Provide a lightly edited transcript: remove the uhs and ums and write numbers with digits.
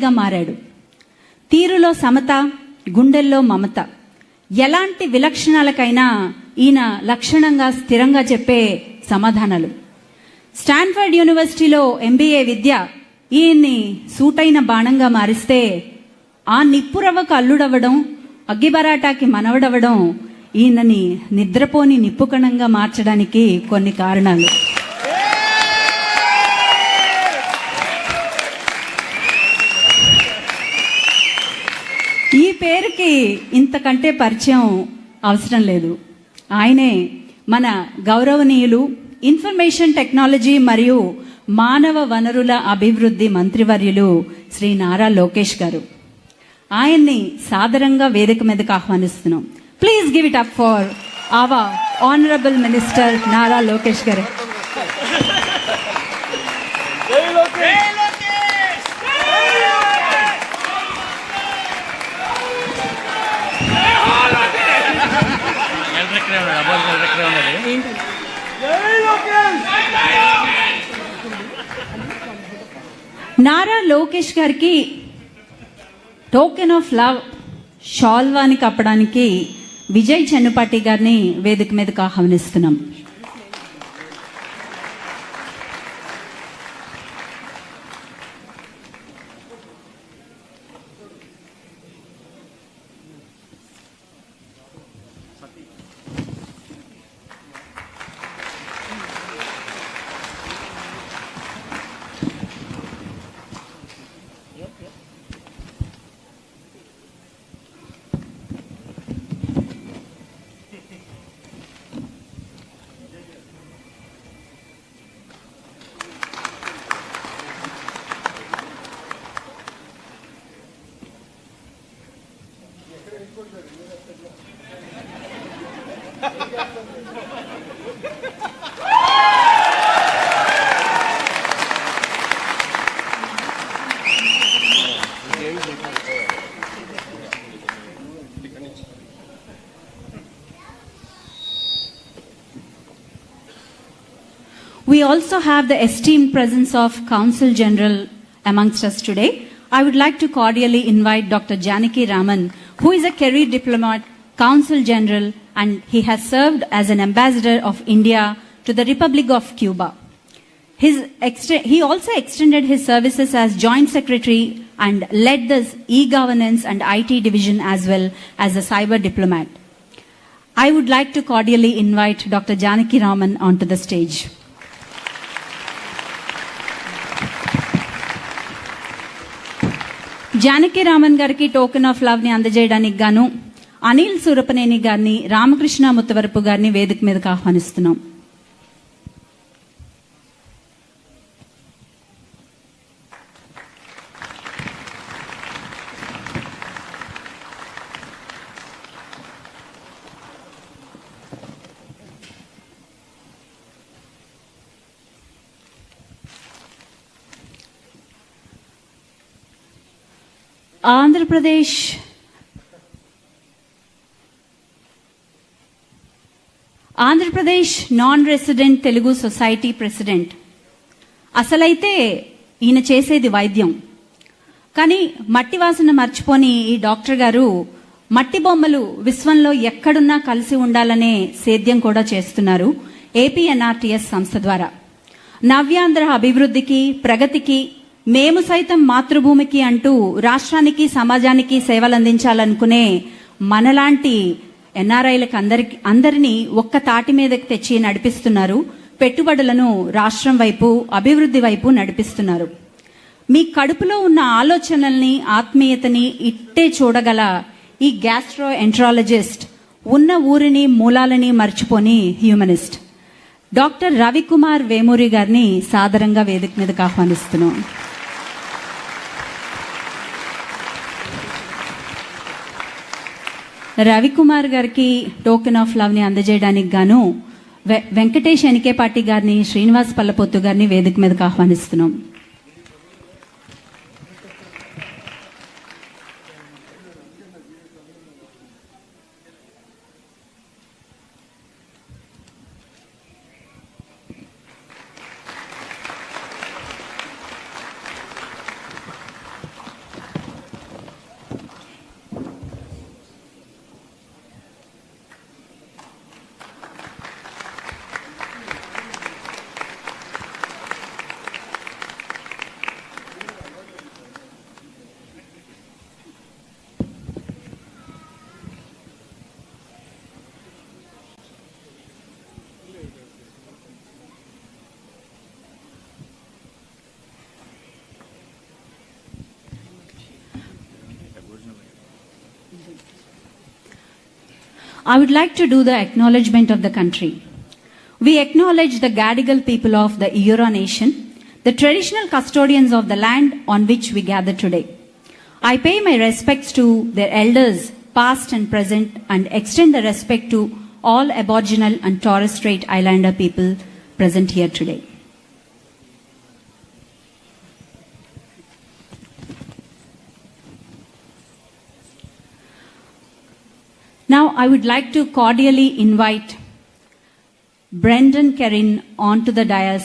గా మారాడు. తీరులో సమత, గుండెల్లో మమత. ఎలాంటి విలక్షణాలకైనా ఈయన లక్షణంగా స్థిరంగా చెప్పే సమాధానాలు. స్టాన్ఫర్డ్ యూనివర్సిటీలో MBA విద్య ఈయన్ని సూటైన బాణంగా మారిస్తే ఆ నిప్పురవ్వకు అల్లుడవ్వడం, అగ్గిబరాటాకి మనవడవడం ఈయనని నిద్రపోని నిప్పుకణంగా మార్చడానికి కొన్ని కారణాలు. ఈ పేరుకి ఇంతకంటే పరిచయం అవసరం లేదు. ఆయనే మన గౌరవనీయులు ఇన్ఫర్మేషన్ టెక్నాలజీ మరియు మానవ వనరుల అభివృద్ధి మంత్రివర్యులు శ్రీ నారా లోకేష్ గారు. ఆయన్ని సాదరంగా వేదిక మీదకి ఆహ్వానిస్తున్నాం. Please give it up for our honourable minister Nara Lokesh garu. Nara Lokesh గారికి టోకెన్ ఆఫ్ లవ్ షాల్వాని కప్పడానికి విజయ్ చెన్నుపాటి గారిని వేదిక మీదకి ఆహ్వానిస్తున్నాం. We also have the esteemed presence of Consul General amongst us today. I would like to cordially invite Dr. Janaki Raman, who is a career diplomat, Consul General, and he has served as an ambassador of India to the Republic of Cuba. He also extended his services as Joint Secretary and led the e-governance and IT division as well as a cyber diplomat. I would like to cordially invite Dr. Janaki Raman onto the stage. Janaki Raman గారికి token of love ని అందజేయడానికి గాను అనిల్ సూరపనేని గారిని, రామకృష్ణ ముత్తవరపు గారిని వేదిక మీదకి ఆహ్వానిస్తున్నాం. Andhra Pradesh non resident Telugu society president. అసలైతే ఈయన చేసేది వైద్యం, కానీ మట్టి వాసన మర్చిపోని ఈ డాక్టర్ గారు మట్టి బొమ్మలు విశ్వంలో ఎక్కడున్నా కలిసి ఉండాలనే సేద్యం కూడా చేస్తున్నారు APNRTS సంస్థ ద్వారా. నవ్యాంధ్ర అభివృద్ధికి, ప్రగతికి, మేము సైతం మాతృభూమికి అంటూ రాష్ట్రానికి, సమాజానికి సేవలందించాలనుకునే మనలాంటి NRIలకు అందరినీ ఒక్క తాటి మీదకి తెచ్చి నడిపిస్తున్నారు. పెట్టుబడులను రాష్ట్రం వైపు, అభివృద్ధి వైపు నడిపిస్తున్నారు. మీ కడుపులో ఉన్న ఆలోచనల్ని, ఆత్మీయతని ఇట్టే చూడగల ఈ గ్యాస్ట్రో ఎంట్రాలజిస్ట్ ఉన్న ఊరిని, మూలాలని మర్చిపోని హ్యూమనిస్ట్ డాక్టర్ రవికుమార్ వేమూరి గారిని సాదరంగా వేదిక మీదకి ఆహ్వానిస్తున్నాం. రవికుమార్ గారికి టోకెన్ ఆఫ్ లవ్ ని అందజేయడానికి గాను వెంకటేష్ ఎనికేపాటి గారిని, శ్రీనివాస్ పల్లపొత్తు గారిని వేదిక మీదకి ఆహ్వానిస్తున్నాం. I would like to do the acknowledgement of the country. We acknowledge the Gadigal people of the Eora Nation, the traditional custodians of the land on which we gather today. I pay my respects to their elders, past and present, and extend the respect to all Aboriginal and Torres Strait Islander people present here today. Now, I would like to cordially invite Brendan Kerin onto the dais